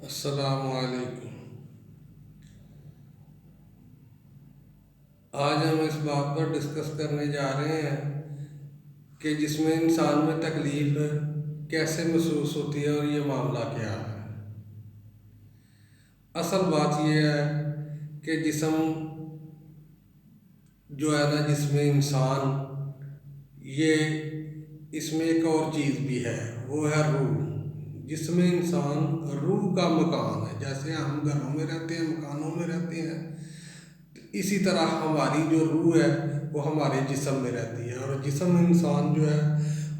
السلام علیکم۔ آج ہم اس بات پر ڈسکس کرنے جا رہے ہیں کہ جس میں انسان میں تکلیف کیسے محسوس ہوتی ہے اور یہ معاملہ کیا ہے۔ اصل بات یہ ہے کہ جسم جو ہے نا، جس میں انسان، اس میں ایک اور چیز بھی ہے، وہ ہے روح۔ جس میں انسان روح کا مکان ہے، جیسے ہم گھروں میں رہتے ہیں، مکانوں میں رہتے ہیں، اسی طرح ہماری جو روح ہے وہ ہمارے جسم میں رہتی ہے، اور جسم انسان جو ہے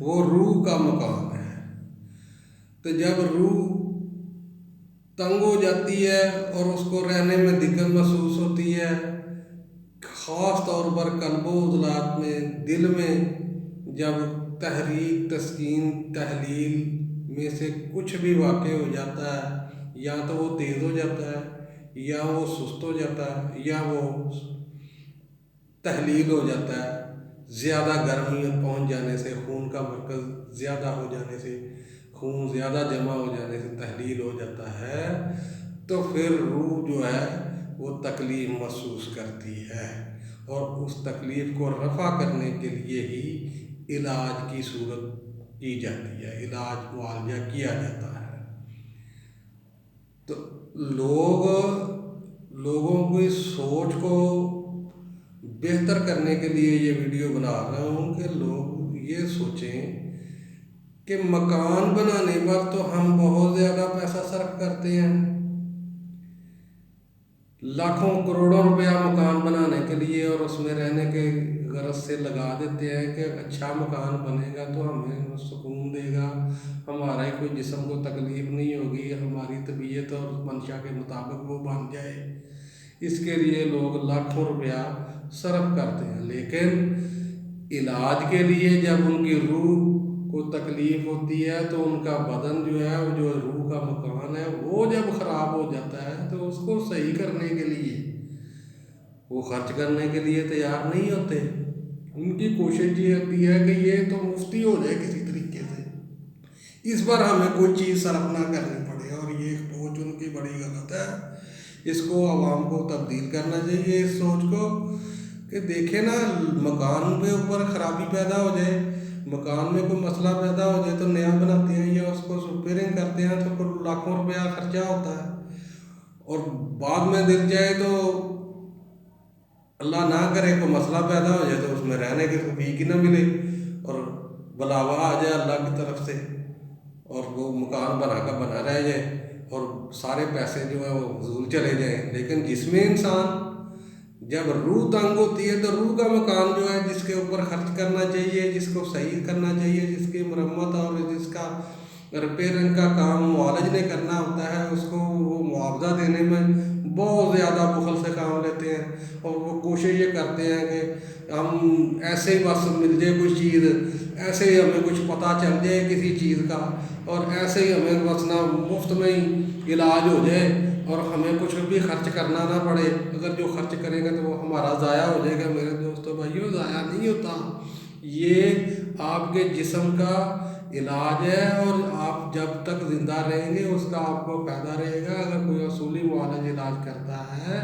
وہ روح کا مکان ہے۔ تو جب روح تنگ ہو جاتی ہے اور اس کو رہنے میں دقت محسوس ہوتی ہے، خاص طور پر قلب و عضلات میں، دل میں، جب تحریک، تسکین، تحلیل میں سے کچھ بھی واقع ہو جاتا ہے، یا تو وہ تیز ہو جاتا ہے، یا وہ سست ہو جاتا ہے، یا وہ تحلیل ہو جاتا ہے، زیادہ گرمی پہنچ جانے سے، خون کا مرکز زیادہ ہو جانے سے، خون زیادہ جمع ہو جانے سے تحلیل ہو جاتا ہے، تو پھر روح جو ہے وہ تکلیف محسوس کرتی ہے، اور اس تکلیف کو رفع کرنے کے لیے ہی علاج کی صورت کی جاتی ہے، علاج معالجہ کیا جاتا ہے۔ تو لوگوں کی سوچ کو بہتر کرنے کے لیے یہ ویڈیو بنا رہا ہوں کہ لوگ یہ سوچیں کہ مکان بنانے پر تو ہم بہت زیادہ پیسہ صرف کرتے ہیں، لاکھوں کروڑوں روپیہ مکان بنانے کے لیے، اور اس میں رہنے کے غرض سے لگا دیتے ہیں کہ اچھا مکان بنے گا تو ہمیں سکون دے گا، ہمارے کوئی جسم کو تکلیف نہیں ہوگی، ہماری طبیعت اور منشا کے مطابق وہ بن جائے۔ اس کے لیے لوگ لاکھوں روپیہ صرف کرتے ہیں، لیکن علاج کے لیے جب ان کی روح کو تکلیف ہوتی ہے تو ان کا بدن جو ہے، وہ جو روح کا مکان ہے، وہ جب خراب ہو جاتا ہے تو اس کو صحیح کرنے کے لیے وہ خرچ کرنے کے لیے تیار نہیں ہوتے۔ ان کی کوشش یہ ہوتی ہے کہ یہ تو مفتی ہو جائے کسی طریقے سے، اس پر ہمیں کوئی چیز صرف نہ کرنی پڑے، اور یہ سوچ ان کی بڑی غلط ہے۔ اس کو عوام کو تبدیل کرنا چاہیے، اس سوچ کو، کہ دیکھیں نا، مکان کے اوپر خرابی پیدا ہو جائے، مکان میں کوئی مسئلہ پیدا ہو جائے تو نیا بناتے ہیں یا اس کو ریپیئرنگ کرتے ہیں تو پھر لاکھوں روپیہ خرچہ ہوتا ہے، اور بعد میں دل جائے تو اللہ نہ کرے کوئی مسئلہ پیدا ہو جائے تو اس میں رہنے کی توفیق ہی نہ ملے، اور بلاوا آ جائے اللہ کی طرف سے، اور وہ مکان بنا کا بنا رہ جائے، اور سارے پیسے جو ہیں وہ فضول چلے جائیں۔ لیکن جس میں انسان جب روح تنگ ہوتی ہے تو روح کا مکان جو ہے، جس کے اوپر خرچ کرنا چاہیے، جس کو صحیح کرنا چاہیے، جس کی مرمت اور جس کا ریپیئرنگ کا کام معالج نے کرنا ہوتا ہے، اس کو وہ معاوضہ دینے میں بہت زیادہ بخل سے کام لیتے ہیں، اور وہ کوشش یہ کرتے ہیں کہ ہم ایسے ہی بس مل جائے کوئی چیز، ایسے ہی ہمیں کچھ پتہ چل جائے کسی چیز کا، اور ایسے ہی ہمیں بس نہ مفت میں ہی علاج ہو جائے اور ہمیں کچھ بھی خرچ کرنا نہ پڑے۔ اگر جو خرچ کریں گے تو وہ ہمارا ضائع ہو جائے گا۔ میرے دوستو بھائیو، ضائع نہیں ہوتا، یہ آپ کے جسم کا علاج ہے، اور آپ جب تک زندہ رہیں گے اس کا آپ کو فائدہ رہے گا اگر کوئی اصولی معالج علاج کرتا ہے۔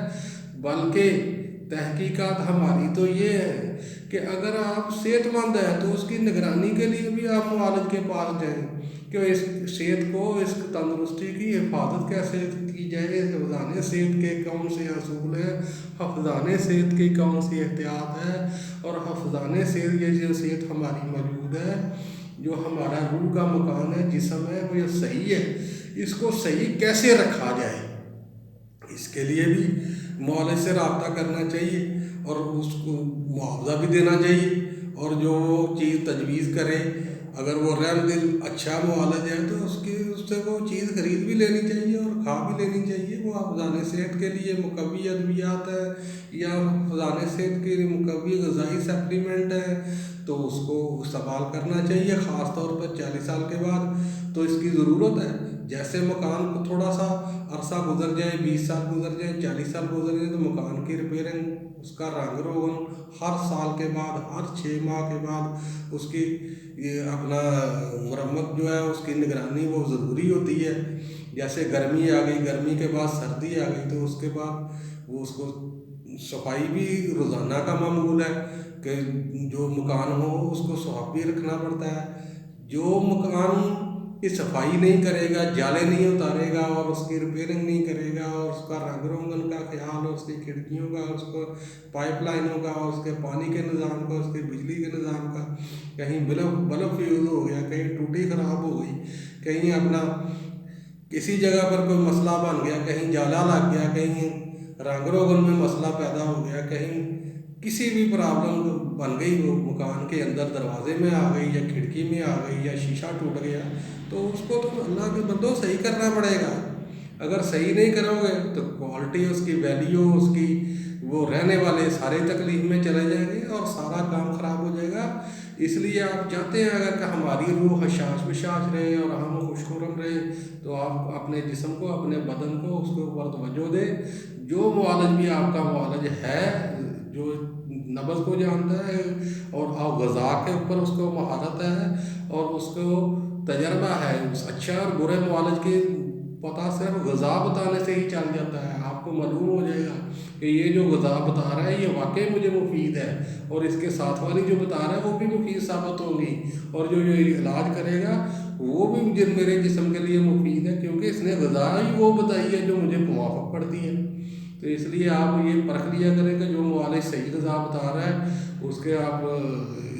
بلکہ تحقیقات ہماری تو یہ ہے کہ اگر آپ صحت مند ہیں تو اس کی نگرانی کے لیے بھی آپ معالج کے پاس جائیں کہ اس صحت کو، اس تندرستی کی حفاظت کیسے کی جائے، حفظان صحت کے کون سے اصول ہیں، حفظان صحت کی کون سی احتیاط ہے، اور حفظان صحت، یہ جو صحت ہماری موجود ہے، جو ہمارا روح کا مکان ہے، جسم ہے، وہ یہ صحیح ہے، اس کو صحیح کیسے رکھا جائے، اس کے لیے بھی معالج سے رابطہ کرنا چاہیے، اور اس کو معاوضہ بھی دینا چاہیے، اور جو چیز تجویز کرے، اگر وہ رحم دل اچھا معالج ہے تو اس سے وہ چیز خرید بھی لینی چاہیے اور کھا بھی لینی چاہیے۔ وہ حفظان صحت کے لیے مقوی ادویات ہے یا حفظان صحت کے لیے مقوی غذائی سپلیمنٹ ہے تو اس کو استعمال کرنا چاہیے، خاص طور پر 40 سال کے بعد تو اس کی ضرورت ہے۔ جیسے مکان کو تھوڑا سا عرصہ گزر جائے، 20 سال گزر جائیں، 40 سال گزر جائیں، تو مکان کی ریپیئرنگ، اس کا رنگ روغن ہر سال کے بعد، ہر 6 ماہ کے بعد اس کی اپنا مرمت جو ہے، اس کی نگرانی وہ ضروری ہوتی ہے۔ جیسے گرمی آ گئی، گرمی کے بعد سردی آ گئی، تو اس کے بعد وہ اس کو صفائی بھی روزانہ کا معمول ہے کہ جو مکان ہو اس کو صاف بھی رکھنا پڑتا ہے۔ جو مکان کی صفائی نہیں کرے گا، جالے نہیں اتارے گا اور اس کی ریپیئرنگ نہیں کرے گا اور اس کا رنگ روگن کا خیال اور اس کی کھڑکیوں کا، اس کو پائپ لائنوں کا، اس کے پانی کے نظام کا، اس کے بجلی کے نظام کا، کہیں بلب فیوز ہو گیا، کہیں ٹوٹی خراب ہو گئی، کہیں اپنا کسی جگہ پر کوئی مسئلہ بن گیا، کہیں جالا لگ گیا، کہیں رنگ روگن میں مسئلہ پیدا ہو گیا، کہیں کسی بھی پرابلم بن گئی، وہ مکان کے اندر دروازے میں آ گئی یا کھڑکی میں آ گئی یا شیشہ ٹوٹ گیا، تو اس کو تو اللہ کے بندوں صحیح کرنا پڑے گا۔ اگر صحیح نہیں کرو گے تو کوالٹی، اس کی ویلیو، اس کی وہ رہنے والے سارے تکلیف میں چلے جائیں گے اور سارا کام خراب ہو جائے گا۔ اس لیے آپ چاہتے ہیں اگر کہ ہماری روح حشاش بشاش رہے اور ہم خوش خرم رہیں، تو آپ اپنے جسم کو، اپنے بدن کو اس کے اوپر توجہ دیں۔ جو معالج بھی آپ کا معالج ہے، جو نبض کو جانتا ہے اور غذا کے اوپر اس کو مہارت ہے اور اس کو تجربہ ہے، اچھا اور برے معالج کی پتہ صرف غذا بتانے سے ہی چل جاتا ہے۔ آپ کو معلوم ہو جائے گا کہ یہ جو غذا بتا رہا ہے یہ واقعی مجھے مفید ہے، اور اس کے ساتھ والی جو بتا رہا ہے وہ بھی مفید ثابت ہوگی، اور جو یہ علاج کرے گا وہ بھی میرے جسم کے لیے مفید ہے، کیونکہ اس نے غذا ہی وہ بتائی ہے جو مجھے موافق پڑتی ہے۔ تو اس لیے آپ یہ پرکھ لیا کریں کہ جو معالج صحیح غذا بتا رہا ہے اس کے آپ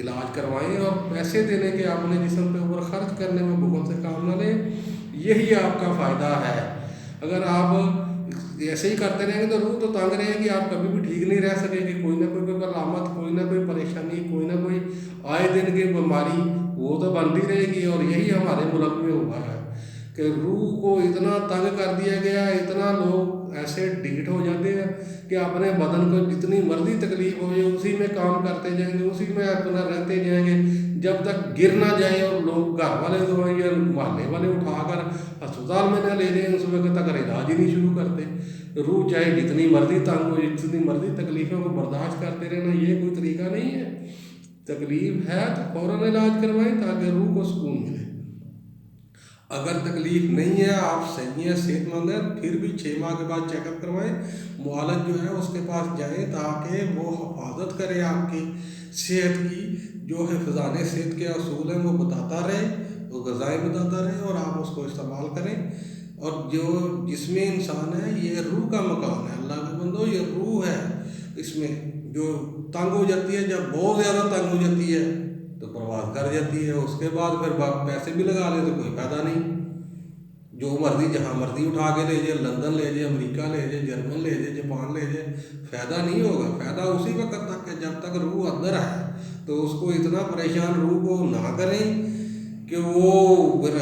علاج کروائیں، اور پیسے دینے کے اپنے جسم کے اوپر خرچ کرنے میں بخل سے کام نہ لیں، یہی آپ کا فائدہ ہے۔ اگر آپ ایسے ہی کرتے رہیں گے تو روح تو تنگ رہے گی، آپ کبھی بھی ٹھیک نہیں رہ سکیں گے، کوئی نہ کوئی علامت، کوئی نہ کوئی پریشانی، کوئی نہ کوئی آئے دن کی بیماری وہ تو بنتی رہے گی۔ اور یہی ہمارے ملک میں ہوا ہے کہ روح کو اتنا تنگ کر دیا گیا، اتنا لوگ ایسے ڈھیٹ ہو جاتے ہیں کہ اپنے بدن کو جتنی مرضی تکلیف ہو جائے اسی میں کام کرتے جائیں گے، اسی میں اپنا رہتے جائیں گے، جب تک گر نہ جائیں اور لوگ گھر والے جو یا محلے والے اٹھا کر ہسپتال میں نہ لے جائیں، اس وقت تک علاج ہی نہیں شروع کرتے۔ روح چاہے جتنی مرضی تنگ ہو، جتنی مرضی تکلیفوں کو برداشت کرتے رہنا، یہ کوئی طریقہ نہیں ہے۔ تکلیف ہے تو فوراً علاج کروائیں تاکہ روح کو سکون ملے۔ اگر تکلیف نہیں ہے، آپ صحیح ہیں، صحت مند ہیں، پھر بھی 6 ماہ کے بعد چیک اپ کروائیں، معالج جو ہے اس کے پاس جائیں تاکہ وہ حفاظت کرے آپ کی صحت کی، جو حفظان صحت کے اصول ہیں وہ بتاتا رہے، وہ غذائیں بتاتا رہے اور آپ اس کو استعمال کریں۔ اور جو جسم انسان ہے یہ روح کا مکان ہے، اللہ کے بندو، یہ روح ہے، اس میں جو تنگ ہو جاتی ہے، جب بہت زیادہ تنگ ہو جاتی ہے تو پرواز کر جاتی ہے، اس کے بعد پھر پیسے بھی لگا لے تو کوئی فائدہ نہیں، جو مرضی جہاں مرضی اٹھا کے لے جائے، لندن لے جائے، امریکہ لے جائے، جرمن لے جائے، جاپان لے جائے، فائدہ نہیں ہوگا۔ فائدہ اسی وقت تک ہے جب تک روح اندر ہے، تو اس کو اتنا پریشان روح کو نہ کریں کہ وہ پھر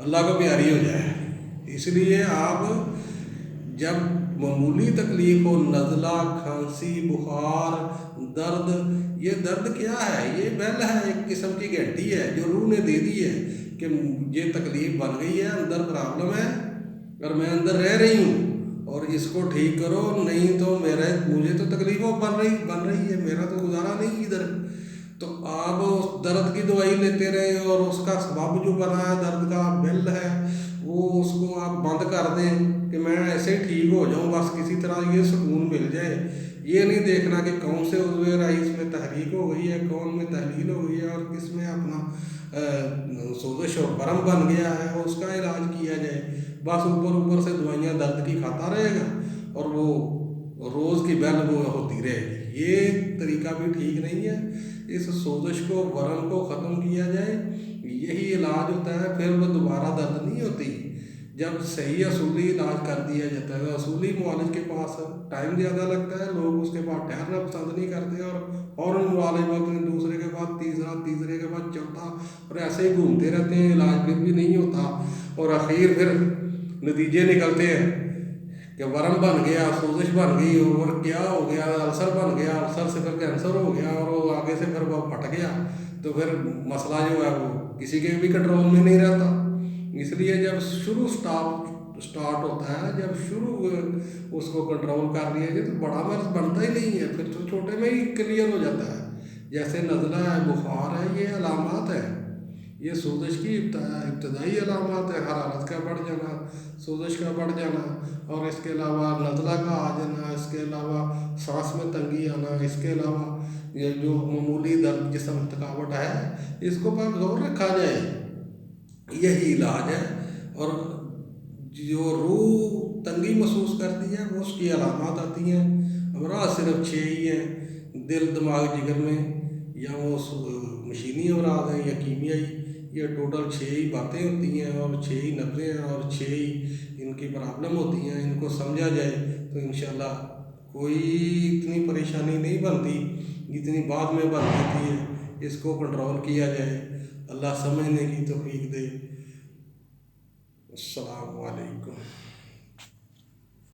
اللہ کو پیاری ہو جائے۔ اس لیے آپ جب معمولی تکلیف ہو، نزلہ، کھانسی، بخار، درد، یہ درد کیا ہے؟ یہ بیل ہے، ایک قسم کی گھنٹی ہے جو روح نے دے دی ہے کہ یہ تکلیف بن گئی ہے، اندر پرابلم ہے اور میں اندر رہ رہی ہوں اور اس کو ٹھیک کرو، نہیں تو مجھے تو تکلیفوں بن رہی ہے، میرا تو گزارا نہیں ادھر۔ تو آپ اس درد کی دوائی لیتے رہے اور اس کا سبب جو بنا ہے درد کا بیل ہے وہ اس کو آپ بند کر دیں کہ میں ایسے ہی ٹھیک ہو جاؤں، بس کسی طرح یہ سکون مل جائے۔ یہ نہیں دیکھنا کہ کون سے عضو رئیس میں تحریک ہو گئی ہے، کون میں تحلیل ہو گئی ہے اور کس میں اپنا سوزش اور برم بن گیا ہے، اور اس کا علاج کیا جائے۔ بس اوپر سے دوائیاں درد کی کھاتا رہے گا اور وہ روز کی بیل وہ ہوتی رہے گی، یہ طریقہ بھی ٹھیک نہیں ہے۔ اس سوزش کو، ورم کو ختم کیا جائے، یہی علاج ہوتا ہے، پھر وہ دوبارہ درد نہیں ہوتی۔ جب صحیح اصولی علاج کر دیا جاتا ہے، اصولی معالج کے پاس ٹائم زیادہ لگتا ہے، لوگ اس کے بعد ٹھہرنا پسند نہیں کرتے اور فوراً معالج ہوتے ہیں، دوسرے کے بعد تیسرا، تیسرے کے بعد چوتھا، اور ایسے ہی گھومتے رہتے ہیں، علاج پھر بھی نہیں ہوتا، اور آخر پھر نتیجے نکلتے ہیں کہ ورم بن گیا، سوزش بن گئی، اور کیا ہو گیا، السر بن گیا، السر سے پھر کینسر ہو گیا اور وہ آگے سے پھر وہ پھٹ گیا، تو پھر مسئلہ جو ہے وہ کسی کے بھی کنٹرول میں نہیں رہتا۔ اس لیے جب شروع سٹارٹ ہوتا ہے، جب شروع اس کو کنٹرول کر لیا جائے تو بڑا مرض بنتا ہی نہیں ہے، پھر تو چھوٹے میں ہی کلیئر ہو جاتا ہے۔ جیسے نزلہ ہے، بخار ہے، یہ علامات ہے، یہ سوزش کی ابتدائی علامات ہے، حرارت کا بڑھ جانا، سوزش کا بڑھ جانا، اور اس کے علاوہ نزلہ کا آ جانا، اس کے علاوہ سانس میں تنگی آنا، اس کے علاوہ یہ جو معمولی درد جسم تھکاوٹ ہے، اس کو پر غور رکھا جائے، یہی علاج ہے۔ اور جو روح تنگی محسوس کرتی ہے وہ اس کی علامات آتی ہیں۔ امراض صرف 6 ہی ہیں، دل، دماغ، جگر میں، یا وہ مشینی امراض ہیں یا کیمیائی، یہ ٹوٹل 6 ہی باتیں ہوتی ہیں اور 6 ہی نقطے ہیں اور 6 ہی ان کی پرابلم ہوتی ہیں۔ ان کو سمجھا جائے تو انشاءاللہ کوئی اتنی پریشانی نہیں بنتی جتنی بعد میں بن جاتی ہے۔ اس کو کنٹرول کیا جائے، اللہ سمجھنے کی توفیق دے۔ السلام علیکم۔